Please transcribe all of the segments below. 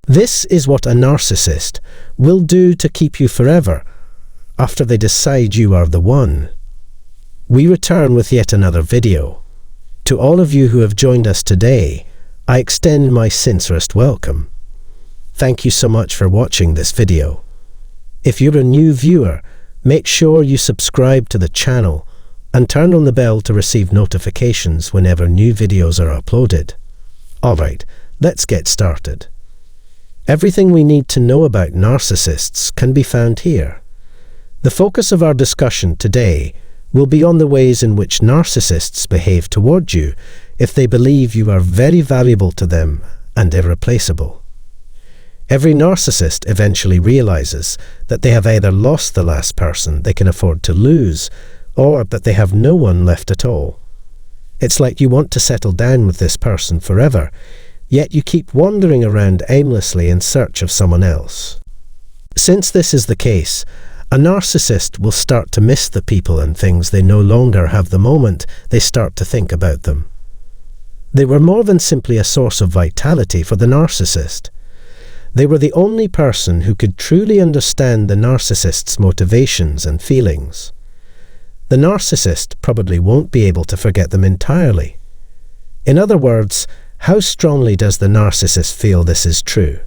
This is what a narcissist will do to keep you forever after they decide you are the one. We return with yet another video. To all of you who have joined us today, I extend my sincerest welcome. Thank you so much for watching this video. If you're a new viewer, make sure you subscribe to the channel and turn on the bell to receive notifications whenever new videos are uploaded. Alright, let's get started. Everything we need to know about narcissists can be found here. The focus of our discussion today will be on the ways in which narcissists behave toward you if they believe you are very valuable to them and irreplaceable. Every narcissist eventually realizes that they have either lost the last person they can afford to lose, or that they have no one left at all. It's like you want to settle down with this person forever, yet you keep wandering around aimlessly in search of someone else. Since this is the case, a narcissist will start to miss the people and things they no longer have the moment they start to think about them. They were more than simply a source of vitality for the narcissist. They were the only person who could truly understand the narcissist's motivations and feelings. The narcissist probably won't be able to forget them entirely. In other words, how strongly does the narcissist feel this is true?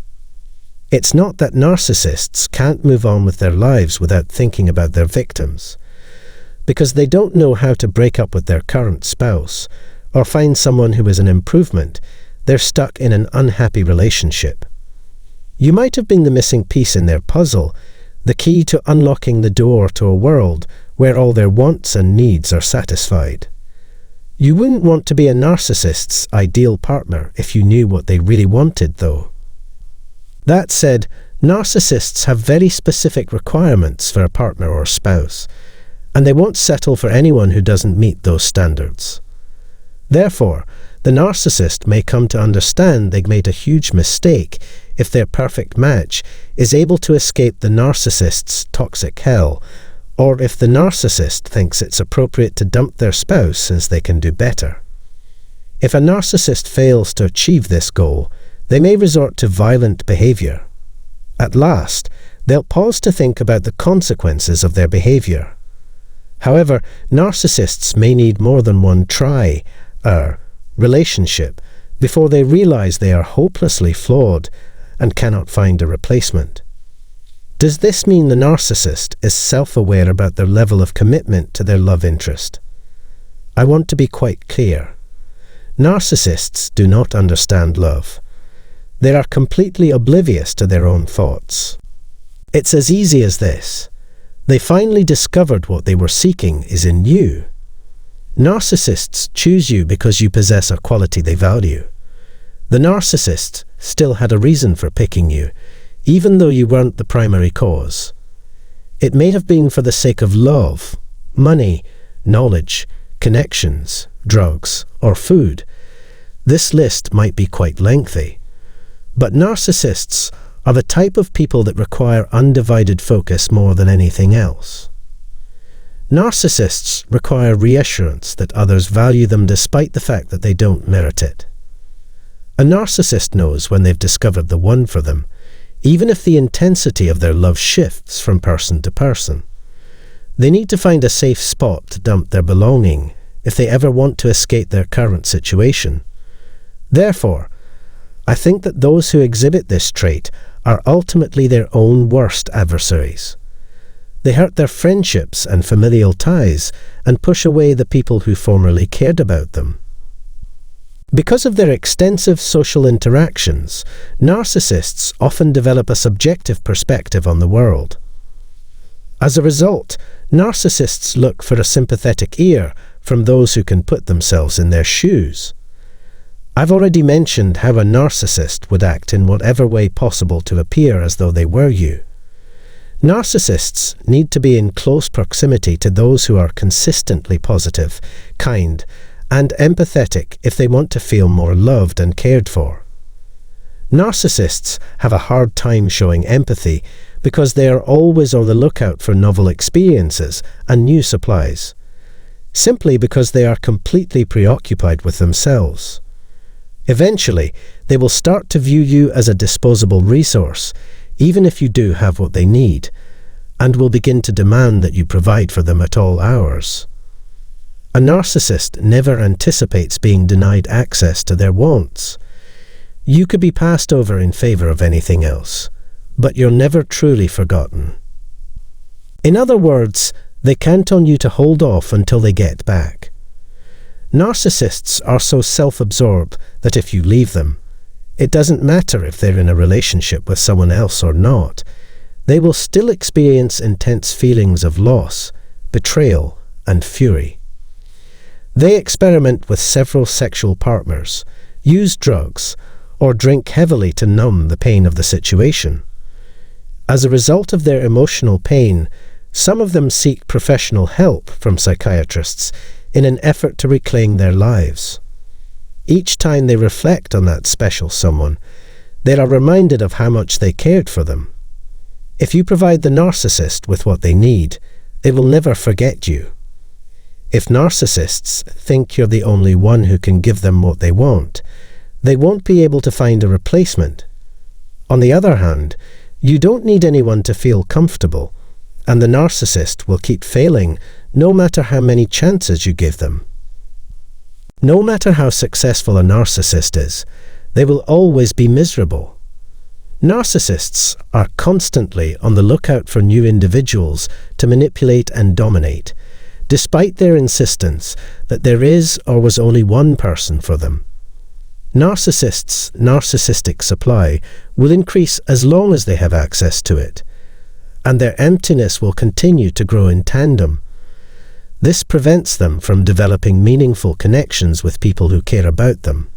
It's not that narcissists can't move on with their lives without thinking about their victims. Because they don't know how to break up with their current spouse or find someone who is an improvement, they're stuck in an unhappy relationship. You might have been the missing piece in their puzzle, the key to unlocking the door to a world where all their wants and needs are satisfied. You wouldn't want to be a narcissist's ideal partner if you knew what they really wanted, though. That said, narcissists have very specific requirements for a partner or spouse, and they won't settle for anyone who doesn't meet those standards. Therefore, the narcissist may come to understand they've made a huge mistake if their perfect match is able to escape the narcissist's toxic hell, or if the narcissist thinks it's appropriate to dump their spouse since they can do better. If a narcissist fails to achieve this goal, they may resort to violent behavior. At last, they'll pause to think about the consequences of their behavior. However, narcissists may need more than one relationship before they realize they are hopelessly flawed and cannot find a replacement. Does this mean the narcissist is self-aware about their level of commitment to their love interest? I want to be quite clear. Narcissists do not understand love. They are completely oblivious to their own thoughts. It's as easy as this. They finally discovered what they were seeking is in you. Narcissists choose you because you possess a quality they value. The narcissist still had a reason for picking you, even though you weren't the primary cause. It may have been for the sake of love, money, knowledge, connections, drugs, or food. This list might be quite lengthy. But narcissists are the type of people that require undivided focus more than anything else. Narcissists require reassurance that others value them despite the fact that they don't merit it. A narcissist knows when they've discovered the one for them, even if the intensity of their love shifts from person to person. They need to find a safe spot to dump their belonging if they ever want to escape their current situation. Therefore, I think that those who exhibit this trait are ultimately their own worst adversaries. They hurt their friendships and familial ties and push away the people who formerly cared about them. Because of their extensive social interactions, narcissists often develop a subjective perspective on the world. As a result, narcissists look for a sympathetic ear from those who can put themselves in their shoes. I've already mentioned how a narcissist would act in whatever way possible to appear as though they were you. Narcissists need to be in close proximity to those who are consistently positive, kind, and empathetic if they want to feel more loved and cared for. Narcissists have a hard time showing empathy because they are always on the lookout for novel experiences and new supplies, simply because they are completely preoccupied with themselves. Eventually, They will start to view you as a disposable resource, even if you do have what they need, and will begin to demand that you provide for them at all hours. A narcissist never anticipates being denied access to their wants. You could be passed over in favor of anything else, but you're never truly forgotten. In other words, they count on you to hold off until they get back. Narcissists are so self-absorbed that if you leave them, it doesn't matter if they're in a relationship with someone else or not. They will still experience intense feelings of loss, betrayal, and fury. They experiment with several sexual partners, use drugs, or drink heavily to numb the pain of the situation. As a result of their emotional pain, some of them seek professional help from psychiatrists in an effort to reclaim their lives. Each time they reflect on that special someone, they are reminded of how much they cared for them. If you provide the narcissist with what they need, they will never forget you. If narcissists think you're the only one who can give them what they want, they won't be able to find a replacement. On the other hand, you don't need anyone to feel comfortable, and the narcissist will keep failing no matter how many chances you give them. No matter how successful a narcissist is, they will always be miserable. Narcissists are constantly on the lookout for new individuals to manipulate and dominate, despite their insistence that there is or was only one person for them. Narcissists' narcissistic supply will increase as long as they have access to it, and their emptiness will continue to grow in tandem. This prevents them from developing meaningful connections with people who care about them.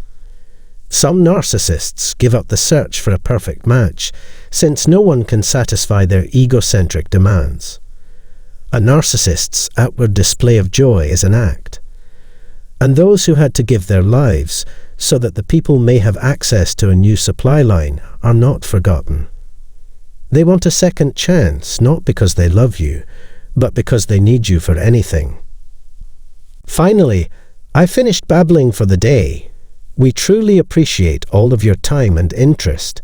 Some narcissists give up the search for a perfect match, since no one can satisfy their egocentric demands. A narcissist's outward display of joy is an act, and those who had to give their lives so that the people may have access to a new supply line are not forgotten. They want a second chance, not because they love you, but because they need you for anything. Finally, I finished babbling for the day. We truly appreciate all of your time and interest.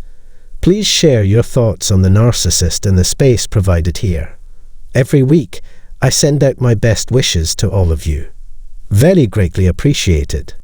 Please share your thoughts on the narcissist in the space provided here. Every week, I send out my best wishes to all of you. Very greatly appreciated.